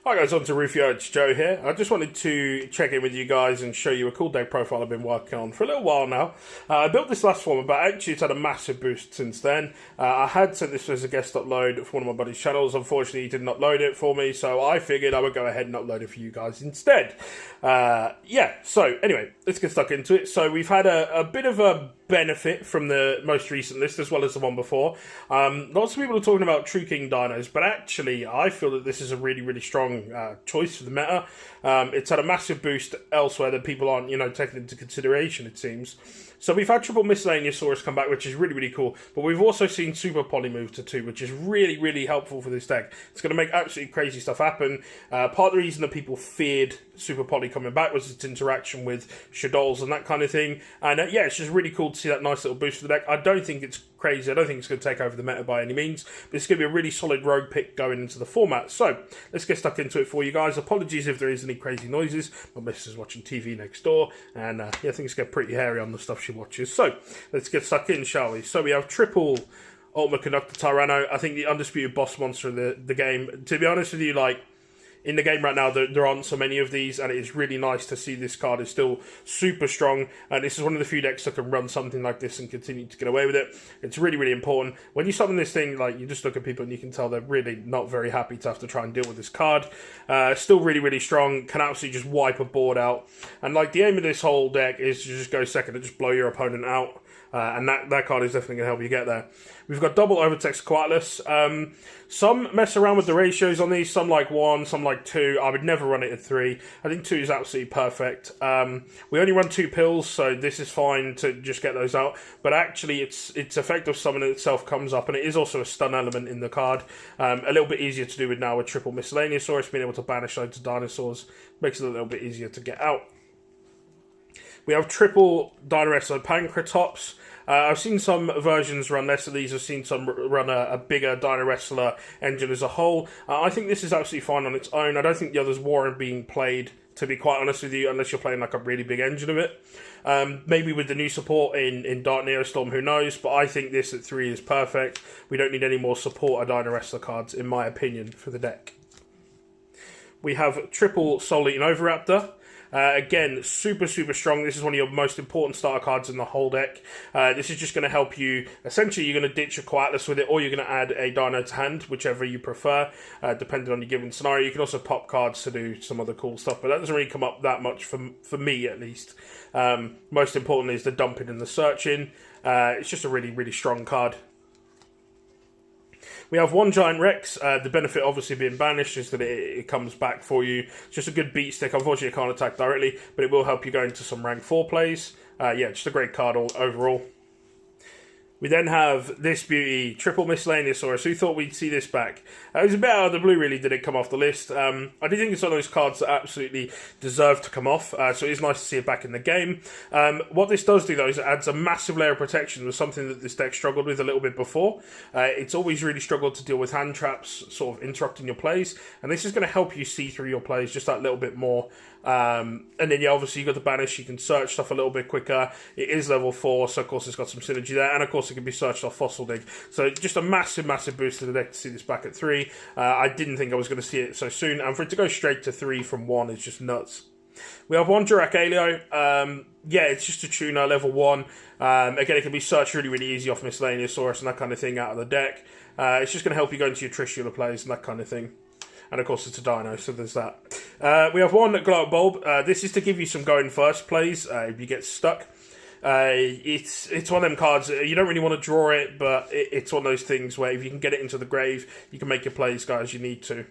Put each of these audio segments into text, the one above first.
Hi guys, on to Rufio, it's Joe here. I just wanted to check in with you guys and show you a cool deck profile I've been working on for a little while now. I built this last format, but actually it's had a massive boost since then. I had sent this as a guest upload for one of my buddy's channels. Unfortunately, he didn't upload it for me, so I figured I would go ahead and upload it for you guys instead. So anyway, let's get stuck into it. So we've had a bit of a benefit from the most recent list as well as the one before. Lots of people are talking about True King Dinos, but actually I feel that this is a really strong choice for the meta. It's had a massive boost elsewhere that people aren't, taking into consideration, it seems. So we've had triple Miscellaneousaurus come back, which is really cool, but we've also seen Super Poly move to 2, which is really helpful for this deck. It's going to make absolutely crazy stuff happen. Part of the reason that people feared Super Poly coming back was its interaction with Shaddolls and that kind of thing. And it's just really cool to see that nice little boost for the deck. I don't think it's crazy. I don't think it's going to take over the meta by any means, but it's going to be a really solid rogue pick going into the format. So let's get stuck into it for you guys. Apologies if there is any crazy noises. My missus is watching TV next door, and things get pretty hairy on the stuff she watches. So let's get stuck in, shall we? So we have triple Ultimate Conductor Tyranno. I think the undisputed boss monster of the game. To be honest with you, in the game right now, there aren't so many of these, and it is really nice to see this card is still super strong. And this is one of the few decks that can run something like this and continue to get away with it. It's really important. When you summon this thing, you just look at people and you can tell they're really not very happy to have to try and deal with this card. Still really strong. Can absolutely just wipe a board out. And the aim of this whole deck is to just go second and just blow your opponent out. And that card is definitely going to help you get there. We've got double Overtex Qoatlus. Some mess around with the ratios on these. Some like 1, some like 2. I would never run it at 3. I think 2 is absolutely perfect. We only run 2 pills, so this is fine to just get those out. But actually, its effective summon itself comes up, and it is also a stun element in the card. A little bit easier to do with now with triple Miscellaneousaurus, being able to banish loads of dinosaurs. Makes it a little bit easier to get out. We have triple Dinowrestler Pankratops. I've seen some versions run less of these. I've seen some run a bigger Dinowrestler engine as a whole. I think this is absolutely fine on its own. I don't think the others warrant being played, to be quite honest with you, unless you're playing a really big engine of it. Maybe with the new support in Dark Neostorm, who knows, but I think this at 3 is perfect. We don't need any more support of Dinowrestler cards, in my opinion, for the deck. We have triple Souleating Oviraptor. Again, super strong. This is one of your most important starter cards in the whole deck. This is just going to help you. Essentially, you're going to ditch a Qoatlus with it, or you're going to add a Dino to hand, whichever you prefer, depending on your given scenario. You can also pop cards to do some other cool stuff, but that doesn't really come up that much for me, at least. Most importantly is the dumping and the searching. It's just a really strong card. We have one Giant Rex. The benefit, obviously, being banished is that it comes back for you. It's just a good beat stick. Unfortunately, it can't attack directly, but it will help you go into some rank 4 plays. Just a great card overall. We then have this beauty, triple Miscellaneousaurus. Who thought we'd see this back? It was a bit out of the blue, really, did it come off the list. I do think it's one of those cards that absolutely deserve to come off, so it is nice to see it back in the game. What this does do, though, is it adds a massive layer of protection with something that this deck struggled with a little bit before. It's always really struggled to deal with hand traps, sort of interrupting your plays, and this is going to help you see through your plays just that little bit more. And then, obviously, you've got the banish. You can search stuff a little bit quicker. It is level 4, so, of course, it's got some synergy there. And, of course, it can be searched off Fossil Dig. So, just a massive boost to the deck to see this back at 3. I didn't think I was going to see it so soon. And for it to go straight to 3 from 1 is just nuts. We have one Jurrac Aeolo. It's just a tuner, level 1. Again, it can be searched really easy off Miscellaneousaurus and that kind of thing out of the deck. It's just going to help you go into your Trishula plays and that kind of thing. And of course, it's a dino, so there's that. We have one Glow Up Bulb. This is to give you some going first plays if you get stuck. It's one of them cards. You don't really want to draw it, but it's one of those things where if you can get it into the grave, you can make your plays go as you need to.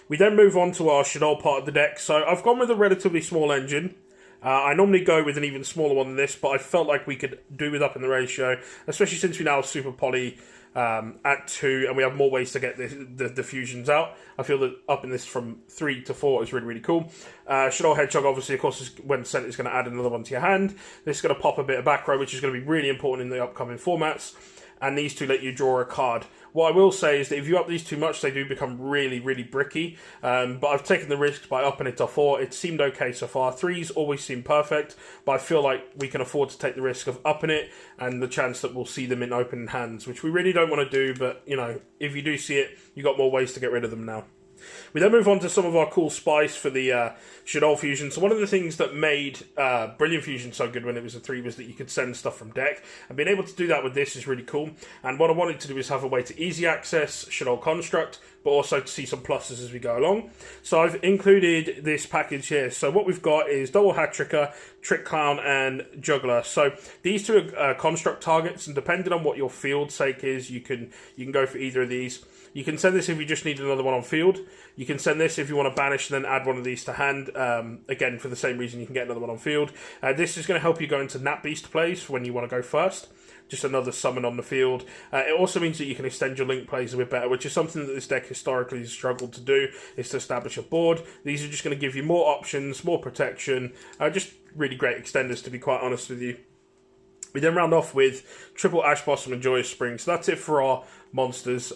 We then move on to our Shaddoll part of the deck. So I've gone with a relatively small engine. I normally go with an even smaller one than this, but I felt like we could do with up in the ratio, especially since we now have Super Poly at 2, and we have more ways to get the fusions out. I feel that upping this from 3 to 4 is really cool. Shaddoll Hedgehog, obviously, of course, when sent, is going to add another one to your hand. This is going to pop a bit of back row, which is going to be really important in the upcoming formats. And these two let you draw a card. What I will say is that if you up these too much, they do become really bricky. But I've taken the risk by upping it to 4. It seemed okay so far. 3s always seem perfect, but I feel like we can afford to take the risk of upping it and the chance that we'll see them in open hands, which we really don't want to do. But, if you do see it, you've got more ways to get rid of them now. We then move on to some of our cool spice for the Shaddoll Fusion. So one of the things that made Brilliant Fusion so good when it was a 3 was that you could send stuff from deck. And being able to do that with this is really cool. And what I wanted to do is have a way to easy access Shaddoll Construct, but also to see some pluses as we go along. So I've included this package here. So what we've got is Double Hat Tricker, Trick Clown, and Juggler. So these two are construct targets, and depending on what your field sake is, you can go for either of these. You can send this if you just need another one on field. You can send this if you want to banish and then add one of these to hand. Again, for the same reason, you can get another one on field. This is going to help you go into Nat Beast plays for when you want to go first. Just another summon on the field. It also means that you can extend your link plays a bit better, which is something that this deck historically has struggled to do, is to establish a board. These are just going to give you more options, more protection, just really great extenders, to be quite honest with you. We then round off with triple Ash Blossom and Joyous Spring. So that's it for our monsters.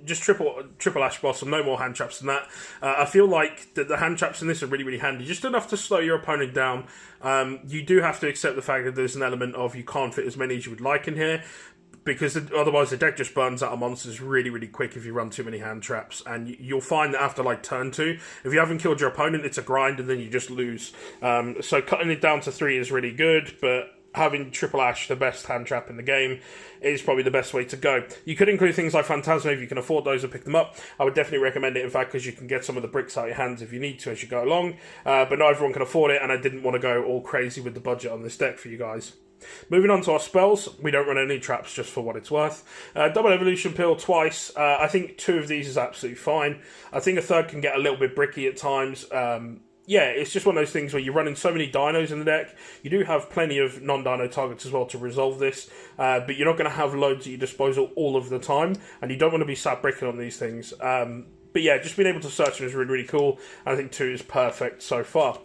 Just triple Ash Blossom, no more hand traps than that. I feel like the hand traps in this are really, really handy. Just enough to slow your opponent down. You do have to accept the fact that there's an element of you can't fit as many as you would like in here, because otherwise the deck just burns out of monsters really, really quick if you run too many hand traps. And you'll find that after like turn 2, if you haven't killed your opponent, it's a grind and then you just lose. So cutting it down to 3 is really good, but having Triple Ash, the best hand trap in the game, is probably the best way to go. You could include things like Phantasma if you can afford those or pick them up. I would definitely recommend it, in fact, because you can get some of the bricks out of your hands if you need to as you go along. But not everyone can afford it, and I didn't want to go all crazy with the budget on this deck for you guys. Moving on to our spells, we don't run any traps just for what it's worth. Double Evolution Pill twice. I think 2 of these is absolutely fine. I think a third can get a little bit bricky at times. Yeah, it's just one of those things where you're running so many dinos in the deck. You do have plenty of non-dino targets as well to resolve this, but you're not going to have loads at your disposal all of the time, and you don't want to be sat bricking on these things. But yeah, just being able to search them is really, really cool, and I think 2 is perfect so far.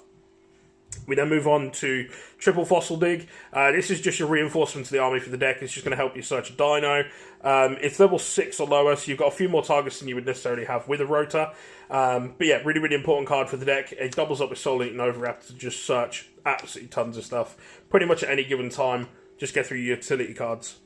We then move on to Triple Fossil Dig. This is just a reinforcement to the army for the deck. It's just going to help you search a dino. It's level 6 or lower, so you've got a few more targets than you would necessarily have with a Rotor. But yeah, really, really important card for the deck. It doubles up with Souleating Oviraptor to just search absolutely tons of stuff. Pretty much at any given time, just get through your utility cards.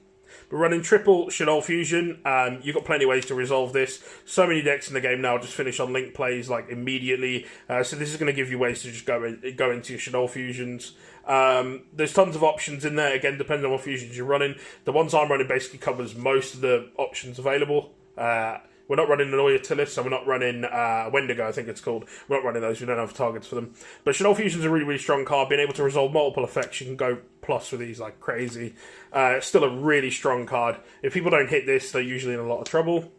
But running triple Shaddoll Fusion, you've got plenty of ways to resolve this. So many decks in the game now just finish on link plays like immediately. So this is going to give you ways to just go into your Shaddoll Fusions. There's tons of options in there, again, depending on what fusions you're running. The ones I'm running basically covers most of the options available. We're not running an Oyatilus, so we're not running Wendigo, I think it's called. We're not running those, we don't have targets for them. But Shaddoll Fusion's a really, really strong card. Being able to resolve multiple effects, you can go plus with these like crazy. It's still a really strong card. If people don't hit this, they're usually in a lot of trouble.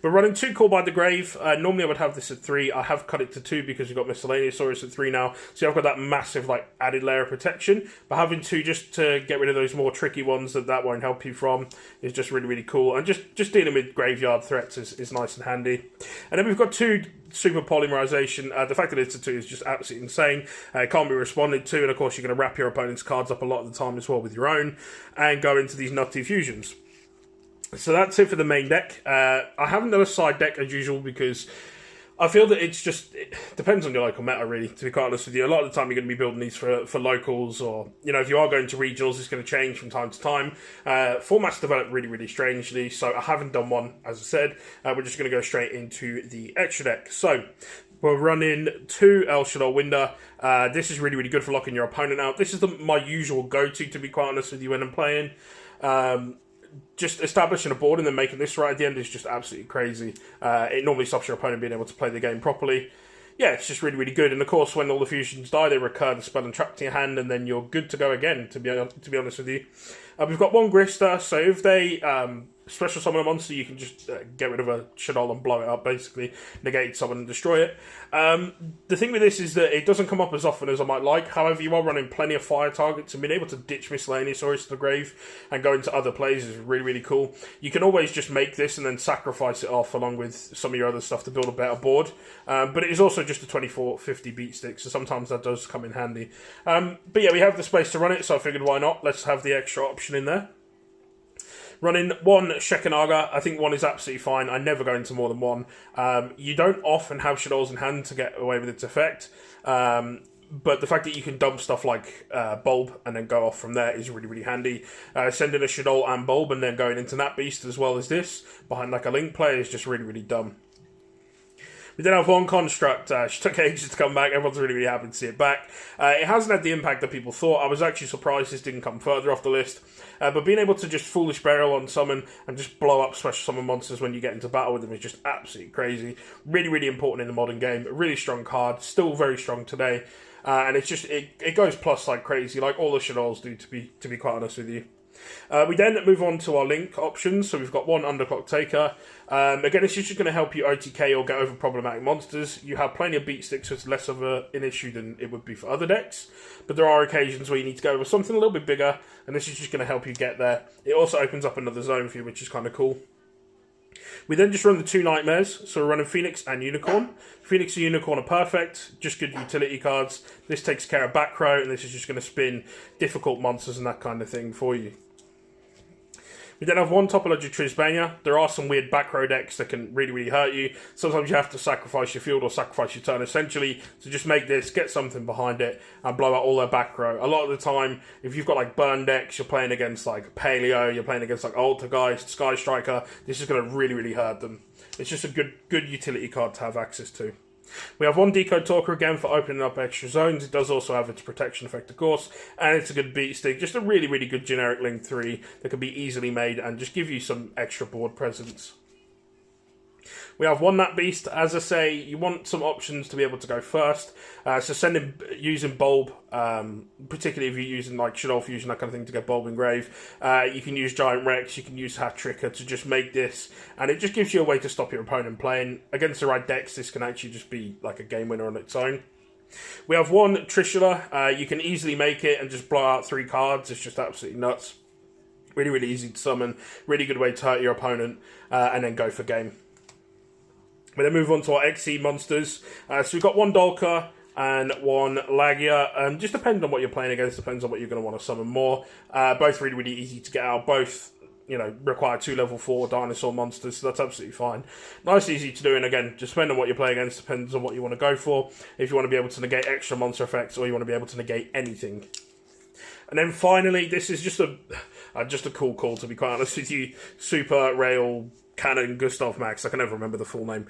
But running 2 Call by the Grave, normally I would have this at 3. I have cut it to 2 because we've got Miscellaneousaurus at 3 now. So I've got that massive like added layer of protection. But having 2 just to get rid of those more tricky ones that won't help you from is just really, really cool. And just dealing with graveyard threats is nice and handy. And then we've got 2 Super Polymerization. The fact that it's a 2 is just absolutely insane. It can't be responded to. And of course you're going to wrap your opponent's cards up a lot of the time as well with your own. And go into these nutty fusions. So that's it for the main deck. I haven't done a side deck as usual because I feel that it depends on your local meta, really, to be quite honest with you. A lot of the time you're going to be building these for locals, or, you know, if you are going to regionals, it's going to change from time to time. Formats develop really, really strangely, so I haven't done one, as I said. We're just going to go straight into the extra deck. So we're running 2 El Shaddoll Winder. This is really, really good for locking your opponent out. This is my usual go-to, to be quite honest with you, when I'm playing. Just establishing a board and then making this right at the end is just absolutely crazy. It normally stops your opponent being able to play the game properly. Yeah, it's just really, really good. And of course, when all the fusions die, they recur the spell and trap to your hand, and then you're good to go again, to be honest with you. We've got 1 Grista, so if they special summon a monster, you can just get rid of a Shaddoll and blow it up, basically. Negate someone and destroy it. The thing with this is that it doesn't come up as often as I might like. However, you are running plenty of fire targets, and being able to ditch Miscellaneousaurus to the grave and go into other plays is really, really cool. You can always just make this and then sacrifice it off along with some of your other stuff to build a better board. But it is also just a 24-50 beat stick, so sometimes that does come in handy. But yeah, we have the space to run it, so I figured why not? Let's have the extra option in there. Running 1 Shekhanaga, I think 1 is absolutely fine. I never go into more than 1. You don't often have Shaddolls in hand to get away with its effect. But the fact that you can dump stuff like Bulb and then go off from there is really, really handy. Sending a Shaddoll and Bulb and then going into Nat Beast as well as this, behind like a link play, is just really, really dumb. We then have one construct. She took ages to come back. Everyone's really, really happy to see it back. It hasn't had the impact that people thought. I was actually surprised this didn't come further off the list. But being able to just Foolish Burial on summon and just blow up special summon monsters when you get into battle with them is just absolutely crazy. Really, really important in the modern game. A really strong card. Still very strong today. And it's just, it goes plus like crazy, like all the Shaddolls do, to be quite honest with you. We then move on to our link options. So we've got one Underclock Taker. Again, it's just going to help you OTK or get over problematic monsters. You have plenty of beat sticks, so it's less of an issue than it would be for other decks. But there are occasions where you need to go over something a little bit bigger, and this is just going to help you get there. It also opens up another zone for you, which is kind of cool. We then just run the two Nightmares, so we're running Phoenix and Unicorn. Phoenix and Unicorn are perfect, just good utility cards. This takes care of back row, and this is just going to spin difficult monsters and that kind of thing for you. We then have one Topology Trisbania. There are some weird back row decks that can really, really hurt you. Sometimes you have to sacrifice your field or sacrifice your turn, essentially, to just make this, get something behind it, and blow out all their back row. A lot of the time, if you've got like burn decks, you're playing against like Paleo, you're playing against like Altergeist, Sky Striker, this is going to really, really hurt them. It's just a good utility card to have access to. We have one Decode Talker again for opening up extra zones. It does also have its protection effect, of course, and it's a good beat stick. Just a really, really good generic Link 3 that can be easily made and just give you some extra board presence. We have one Nat Beast. As I say, you want some options to be able to go first. So using Bulb, particularly if you're using like Shaddoll Fusion, that kind of thing, to get Bulb Engrave. You can use Giant Rex, you can use Hat-Tricker to just make this, and it just gives you a way to stop your opponent playing. Against the right decks, this can actually just be like a game winner on its own. We have one Trishula. You can easily make it and just blow out 3 cards. It's just absolutely nuts. Really, really easy to summon. Really good way to hurt your opponent, and then go for game. We then move on to our XE monsters. So we've got one Dolka and one Lagia. Just depending on what you're playing against, depends on what you're going to want to summon more. Both really, really easy to get out. Both, you know, require 2 level 4 dinosaur monsters, so that's absolutely fine. Nice, easy to do, and again, just depending on what you're playing against, depends on what you want to go for. If you want to be able to negate extra monster effects, or you want to be able to negate anything. And then finally, this is just a cool call, to be quite honest with you. Super Rail Cannon Gustav Max, I can never remember the full name.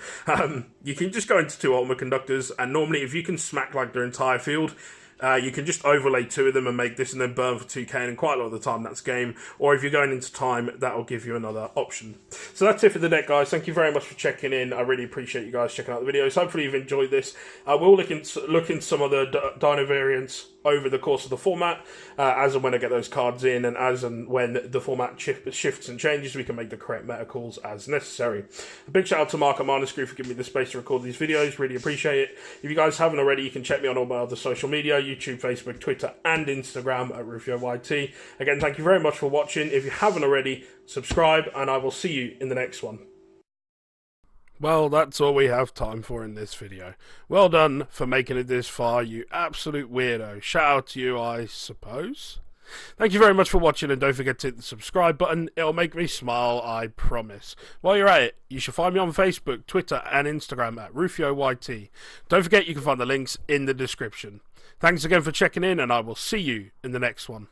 You can just go into 2 Ultimate Conductors, and normally if you can smack like their entire field, you can just overlay 2 of them and make this and then burn for 2k, and quite a lot of the time that's game. Or if you're going into time, that will give you another option. So that's it for the deck, guys. Thank you very much for checking in. I really appreciate you guys checking out the videos. Hopefully you've enjoyed this. We'll look into some of the Dino variants over the course of the format, as and when I get those cards in, and as and when the format shifts and changes, we can make the correct meta calls as necessary. A big shout out to Mark at Manascrew for giving me the space to record these videos. Really appreciate it. If you guys haven't already, you can check me on all my other social media, YouTube, Facebook, Twitter, and Instagram at RufioYT. Again, thank you very much for watching. If you haven't already, subscribe, and I will see you in the next one. Well, that's all we have time for in this video. Well done for making it this far, you absolute weirdo. Shout out to you, I suppose. Thank you very much for watching, and don't forget to hit the subscribe button. It'll make me smile, I promise. While you're at it, you should find me on Facebook, Twitter, and Instagram at RufioYT. Don't forget you can find the links in the description. Thanks again for checking in, and I will see you in the next one.